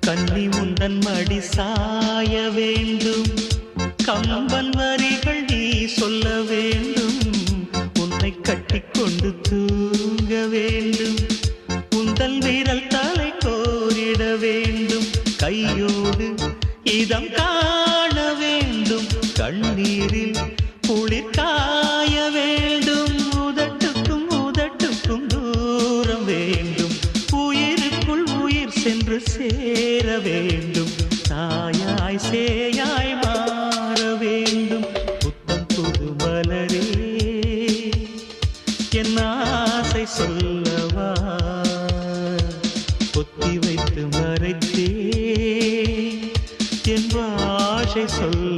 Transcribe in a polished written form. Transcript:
கன்னி உந்தன் மடி சாய வேண்டும், கம்பன் வரிகள் நீ சொல்ல வேண்டும், உன்னை கட்டிக்கொண்டு தூங்க வேண்டும், உந்தல் வீரல் தலை கோரிட வேண்டும், கையோடு இதம் காண வேண்டும், கண்ணீரில் குளிர் காய வேண்டும், உதட்டுக்கும் உதட்டுக்கும் தூரம் வேண்டும், உயிருக்குள் உயிர் சென்று சேர வேண்டும், தாயாய் சேயாய் மாற வேண்டும். புத்தம் புது மலரே என் ஆசை சொல்லவா, பொத்தி வைத்து மறைத்தே என் ஆசை சொல்ல